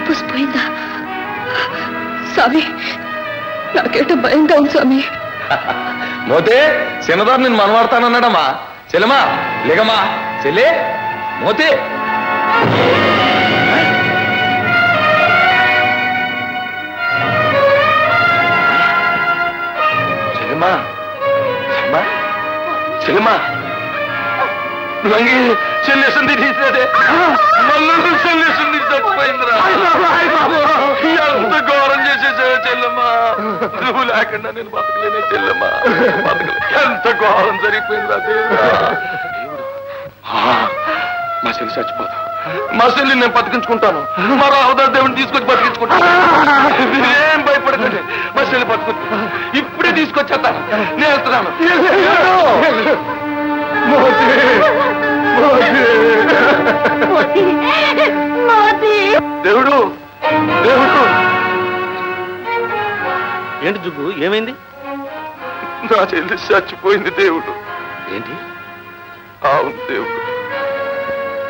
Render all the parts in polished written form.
పూసిపోయిందా స్వామి? నాకేటో భయంగా ఉంది స్వామి. మోతే చిన్నదారు నేను మనవాడతానన్నాడమ్మా. చెల్లెమా లేకమ్మా, చెల్లే మోతే. చెల్లెమా చెల్లెమా లంగి చెల్లేసింది తీసేదే, మళ్ళీ చెల్లేసింది చచ్చిపోయిందిరా. ఎంత ఘోరం చేసేసావే చెల్లెమ్మా. నువ్వు లేకుండా నేను బతకలేనే చెల్లెమ్మా, బతకలే. ఎంత ఘోరం జరిగిపోయిందిరా దేవుడా. మా చెల్లి చచ్చిపోతా, మా చెల్లి నేను బతికించుకుంటాను. మా రావుదా దేవుని తీసుకొచ్చి బతికించుకుంటాను. ఏం భయపడకండి, మా చెల్లి బతుకుంటా. ఇప్పుడే తీసుకొచ్చేస్తాను, నేను వెళ్తున్నాను. దేవుడు దేవుడు. ఏంటి జుగ్గు, ఏమైంది? నా చెల్లి చచ్చిపోయింది దేవుడు. ఏంటి? అవును దేవుడు.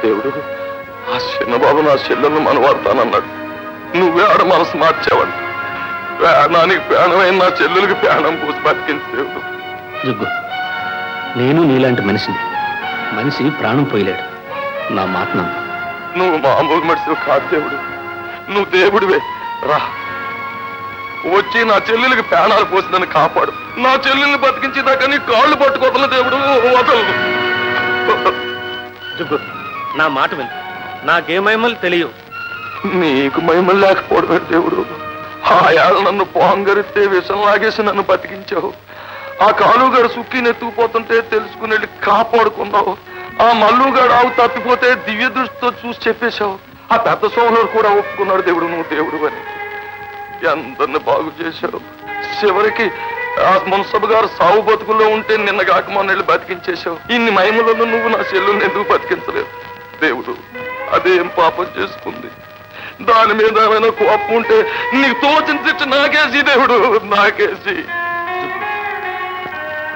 దేవుడు, ఆ చిన్నబాబు నా చెల్లెలను మనవాడతానన్నాడు. నువ్వే ఆడ మనసు మార్చావంట. ప్రాణానికి ప్రాణమైన నా చెల్లెలకి ప్రాణం పూసి బతికింది దేవుడు. జుగ్గు, నేను నీలాంటి మనిషిని. మనిషి ప్రాణం పోయలేడు. నా మాట నమ్ము. నువ్వు మామూలు మనిషివి కాదు దేవుడు, నువ్వు దేవుడివే. రా వచ్చి నా చెల్లెలకి ప్రాణాలు పోసి నన్ను కాపాడు. నా చెల్లెల్ని బతికించేదాకా నీ కాళ్ళు పట్టుకోవట్లే దేవుడు, వదలదు. జుగ్గు, నా మాట విను. నాకే మహిమలు తెలియవు. నీకు మహిమలు లేకపోవడమే దేవుడు. ఆ ఏళ్ళ నన్ను పోంగరిస్తే విషం లాగేసి నన్ను బతికించావు. ఆ కాలుగాడు సుక్కి నెత్తుకుపోతుంటే తెలుసుకుని వెళ్ళి కాపాడుకున్నావు. ఆ మల్లుగాడు ఆవు తప్పిపోతే దివ్య దృష్టితో చూసి చెప్పేశావు. ఆ పెద్ద సోమరుడు కూడా ఒప్పుకున్నాడు దేవుడు నువ్వు దేవుడు అని. ఎందరిని బాగు చేశావు. చివరికి ఆ మున్సబ్ గారు సాగు బతుకుల్లో ఉంటే నిన్న కాక మొన్న వెళ్ళి బతికించేశావు. ఇన్ని మహిమలను నువ్వు నా చెల్లెల్ని ఎందుకు బతికించలేవు దేవుడు? అదేం పాపం చేసుకుంది? దాని మీద ఏమైనా కోపం ఉంటే నీకు తోచిన తెచ్చి నాకేసి దేవుడు, నాకేసి.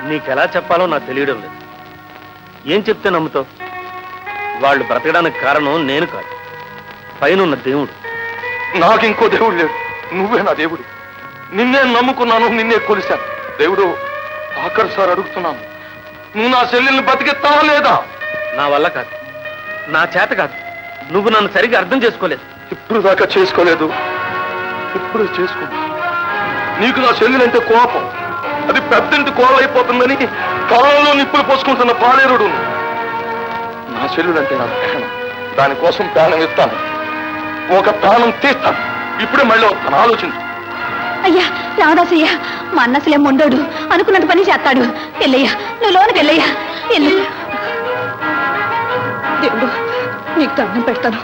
నీకెలా చెప్పాలో నాకు తెలియడం లేదు. ఏం చెప్తే నమ్ముతావు? వాళ్ళు బ్రతకడానికి కారణం నేను కాదు, పైనున్న దేవుడు. నాకు ఇంకో దేవుడు లేడు, నువ్వే నా దేవుడు. నిన్నే నమ్ముకున్నాను, నిన్నే కొలిశాను దేవుడు. ఆఖరిసారి అడుగుతున్నాను, నువ్వు నా చెల్లెల్ని బతికెత్తావా లేదా? నా వల్ల కాదు, నా చేత కాదు. నువ్వు నన్ను సరిగ్గా అర్థం చేసుకోలేదు. ఇప్పుడు దాకా చేసుకోలేదు, ఇప్పుడు చేసుకున్నా. నీకు నా చెల్లెలంటే కోపం. అది పెద్దంటి కోళ్ళైపోతుందని కాలంలో నిప్పులు పోసుకుంటున్న పాలేరుడు. నా చెల్లెలంటే నాకు ప్రాణం. దానికోసం ప్రాణం ఇస్తాను, ఒక ప్రాణం తీస్తాను. ఇప్పుడే మళ్ళీ వస్తాను, ఆలోచించు. అయ్యా రామదాసయ్యా, మా అన్నసలే మొండోడు, అనుకున్నట్టు పని చేస్తాడు. వెళ్ళయ్యా, నువ్వు లోనికి వెళ్ళయ్యా. దేవుడు నీకు దండం పెడతాను,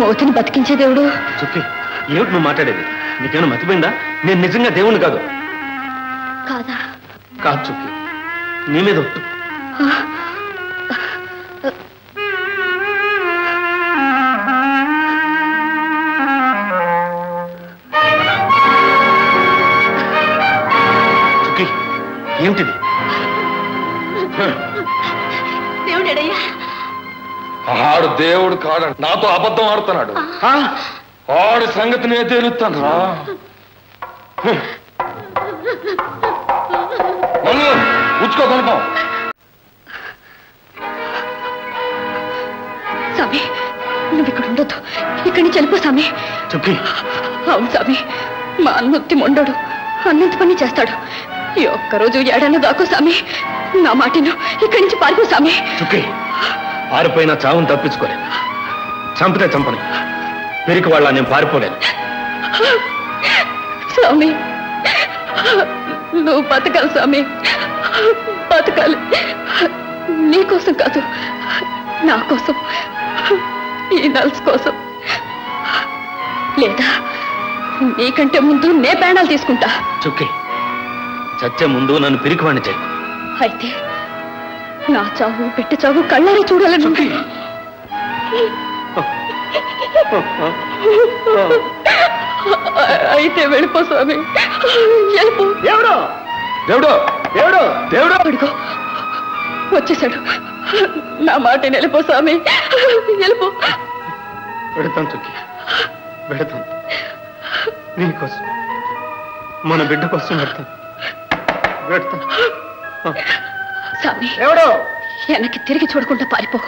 మోతిని బతికించే దేవుడు. చుక్కి, ఏమిటి నువ్వు మాట్లాడేది? నీకేమైనా మతిపోయిందా? నేను నిజంగా దేవుణ్ణి కాదు. కాదా? కాదు చుక్కి, నీ మీద ఒట్టు. చుక్కి, ఏమిటిది? దేవుడయ్యా. ఆడు దేవుడు కాడు, నాతో అబద్ధం ఆడుతున్నాడు. ఆడి సంగతి నేను తేలుస్తాను. ఉచ్చుకో కొనుకో. స్వామి, నువ్వు ఇక్కడ ఉండొద్దు, ఇక్కడి నుంచి వెళ్ళిపో స్వామి. చుక్కి, అవును స్వామి, మా అన్నొత్తి మొండోడు, అన్నంత పని చేస్తాడు. ఈ ఒక్కరోజు ఏడాది దాకో స్వామి, నా మాటను ఇక్కడి నుంచి పారిపో స్వామి. చుక్కి, పారిపోయినా చావును తప్పించుకోలేదు. చంపితే చంపను, పెరికి వాళ్ళ నేను పారిపోలేను. స్వామి, నువ్వు బతకాలి స్వామి, బతకాలి. నీకోసం కాదు, నా కోసం, ఈ నల్స్ కోసం. లేదా నీకంటే ముందు నే ప్రాణాలు తీసుకుంటా. చుక్కి, చచ్చే ముందు నన్ను పిరికివాణ్ణి చేయి. అయితే నా చావు పెట్టి చావు కళ్ళారి చూడాలని. అయితే వెళ్ళిపో స్వామి, వెళ్ళిపో. దేవుడు దేవుడు దేవుడు దేవుడు అడుగో వచ్చేసాడు. నా మాట వెళ్ళిపో స్వామి, వెళ్ళిపో. పెడతాను చుక్కి, పెడతాను, నీకోసం, మన బిడ్డ కోసం పెడతాను. స్వామి ఎవడో వెనక్కి తిరిగి చూడకుండా పారిపో.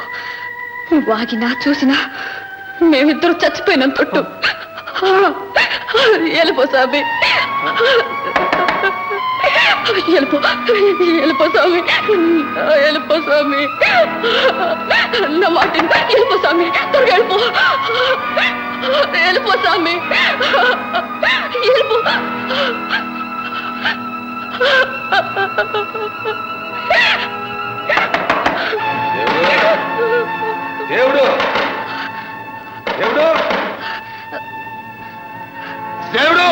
నువ్వు ఆగినా చూసినా మేమిద్దరు చచ్చిపోయినాం తొట్టు. వెళ్ళిపో స్వామి, వెళ్ళిపో వెళ్ళిపో స్వామి, వెళ్ళిపో స్వామి, నా మాట వెళ్ళిపో స్వామి, త్వరగా వెళ్ళిపో, వెళ్ళిపో స్వామి, వెళ్ళిపో. దేవుడు దేవుడు దేవుడు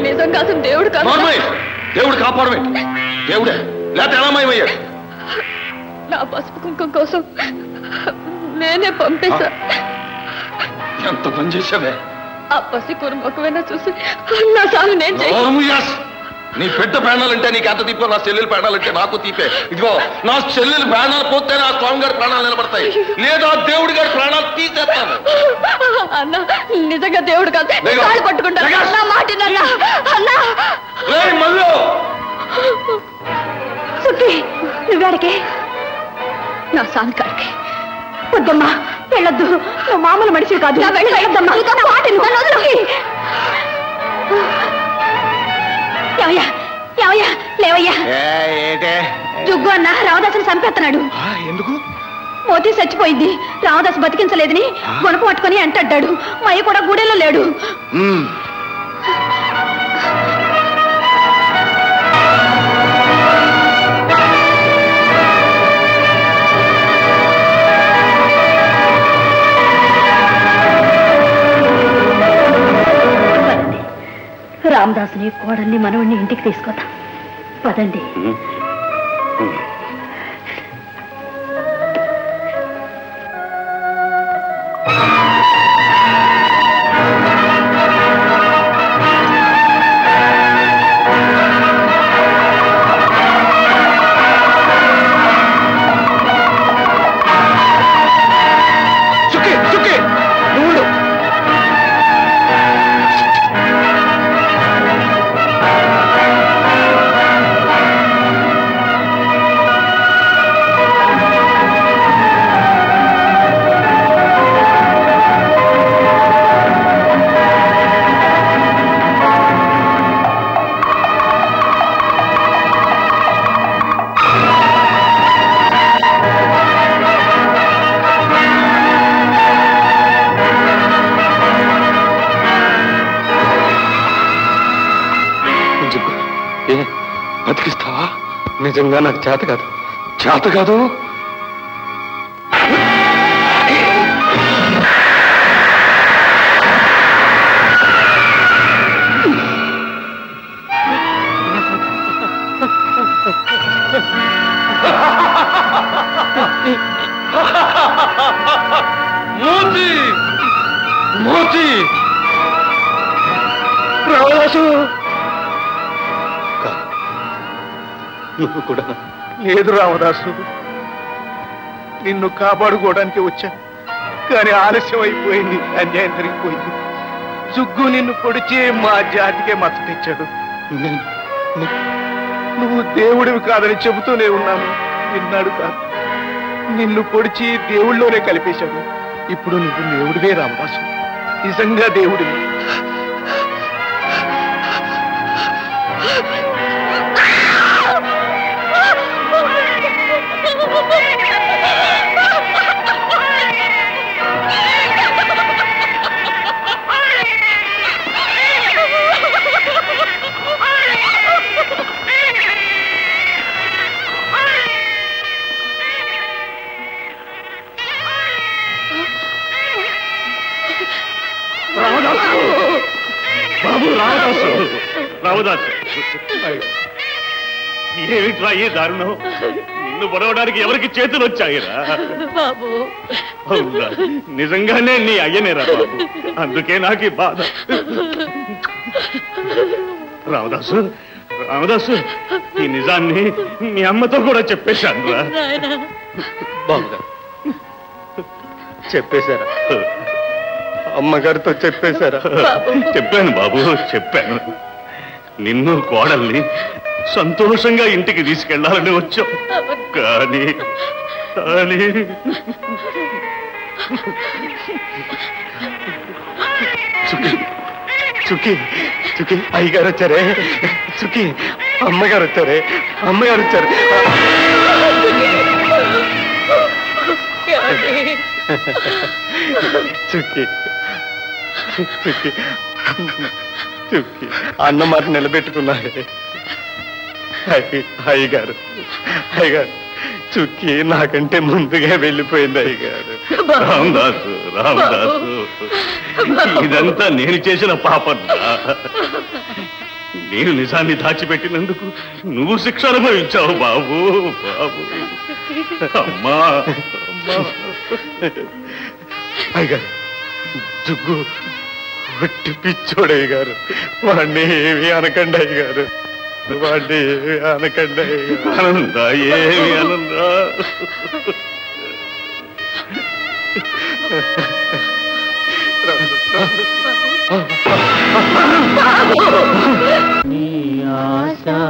నిజం కాదు, దేవుడు కాదు. దేవుడు కాపాడమే, దేవుడే లేకపోతే ఎలా మాయమయ్యాడు? నా పసుపు కుంకుమ కోసం నేనే పంపేశా. ఎంత పని చేశావే? ఆ పసి కురుమొకమైనా చూసి నా సాగు నేను నీ పెద్ద ప్రాణాలంటే నీకు ఎంత తీపో, నా చెల్లెలు ప్రాణాలంటే నాకు తీపే. ఇదిగో నా చెల్లెలు ప్రాణాలు పోతే నా స్వామి గారి ప్రాణాలు నిలబడతాయి, లేదా దేవుడి గారి ప్రాణాలు తీసేస్తాను. అన్న నిజంగా దేవుడు కాదు, పట్టుకుంటాను. మాట మళ్ళీ నువ్వేడికి? నా సామి కాడికి. వద్దమ్మా వెళ్ళొద్దు, నువ్వు మామూలు మనిషి కాదు. వెళ్ళొద్దమ్మా, లేవయ్యా. జుగ్గు అన్న రావదాసుని చంపేస్తున్నాడు. ఎందుకు? మోతీ చచ్చిపోయింది, రావదాసు బతికించలేదని గొనపు పట్టుకొని అంటాడు. మయ్య కూడా గుడిలో లేడు. రామదాసుని కోడల్ని మనవణ్ణి ఇంటికి తీసుకొద్దాం పదండి. బతికిస్తావా? నిజంగా నాకు చేత కాదు. చేత కాదు? మోతి మోతి రావదాసు, నువ్వు కూడా? లేదు రామదాసు, నిన్ను కాపాడుకోవడానికి వచ్చాను, కానీ ఆలస్యం అయిపోయింది, అన్యాయం జరిగిపోయింది. జుగ్గు నిన్ను పొడిచే మా జాతికే మచ్చ తెచ్చాడు. నువ్వు దేవుడివి కాదని చెబుతూనే ఉన్నాను, విన్నాడు కాదు. నిన్ను పొడిచి దేవుళ్ళలోనే కలిపేశాడు. ఇప్పుడు నువ్వు దేవుడివే రామదాసు, నిజంగా దేవుడివి. రామదాసు, ఏమిట్రా ఈ దారుణం? నిన్ను పొడవడానికి ఎవరికి చేతులు వచ్చాయిరా? అవునా, నిజంగానే నీ అయ్యనేరా బాబు, అందుకే నాకు ఈ బాధ. రామదాసు రామదాసు, ఈ నిజాన్ని మీ అమ్మతో కూడా చెప్పేశాను రా. బాగుందా? చెప్పేశారా? అమ్మగారితో చెప్పేశారా? చెప్పాను బాబు, చెప్పాను. నిన్ను కోడల్ని సంతోషంగా ఇంటికి తీసుకెళ్లాలని వచ్చాం. కానీ చుకి చుకి అయ్యగారు వచ్చారే, చుకి అమ్మగారు వచ్చారే, అమ్మగారు వచ్చారు. చుకి చుకి చుకి అన్న మాట నిలబెట్టుకున్నారే. అయ్యగారు అయ్యగారు చుక్కి నాకంటే ముందుగా వెళ్ళిపోయింది అయ్యగారు. రామదాసు, రామదాసు, ఇదంతా నేను చేసిన పాపం. నేను నిజాన్ని దాచిపెట్టినందుకు నువ్వు శిక్ష అనుభవించావు బాబు. బాబు అమ్మా, అయ్యగారు జుగ్గు ఒట్టి పిచ్చోడయ్య గారు, వాడిని ఏమి అనకండి అయ్యగారు, వాడిని ఏమి అనకండి అయ్యగారు. ఆనందా, ఏమి ఆనందా. నీ ఆశా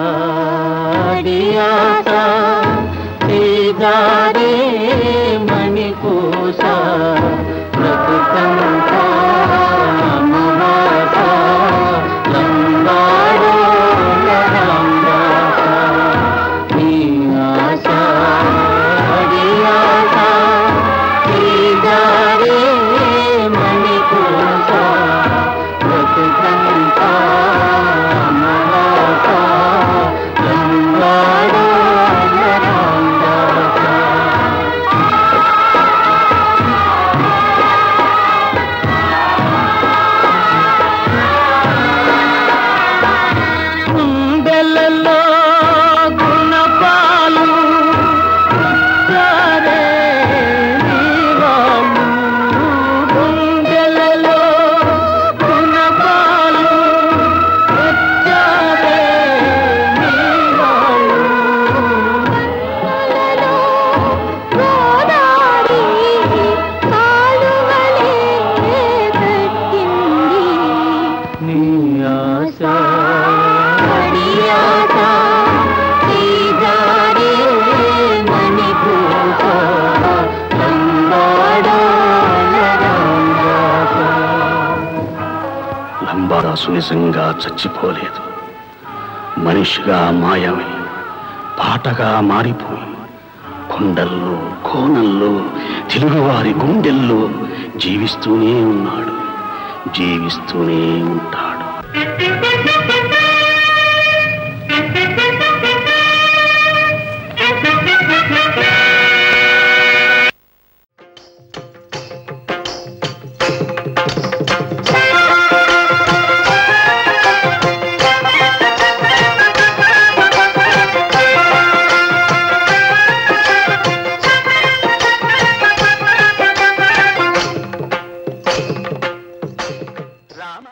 శ్రీదారే మణిపూస బ్రతుకంతా మహాస లంబాడో రామదాస. నీ ఆశా శ్రీదారే మణిపూస బ్రతుకంతా మహాస లంబాడో లంబాదాసు నిజంగా చచ్చిపోలేదు. మనిషిగా మాయమై పాటగా మారిపోయి కొండల్లో కోనల్లో తెలుగువారి గుండెల్లో జీవిస్తూనే ఉన్నాడు, జీవిస్తూనే ఉంటాడు.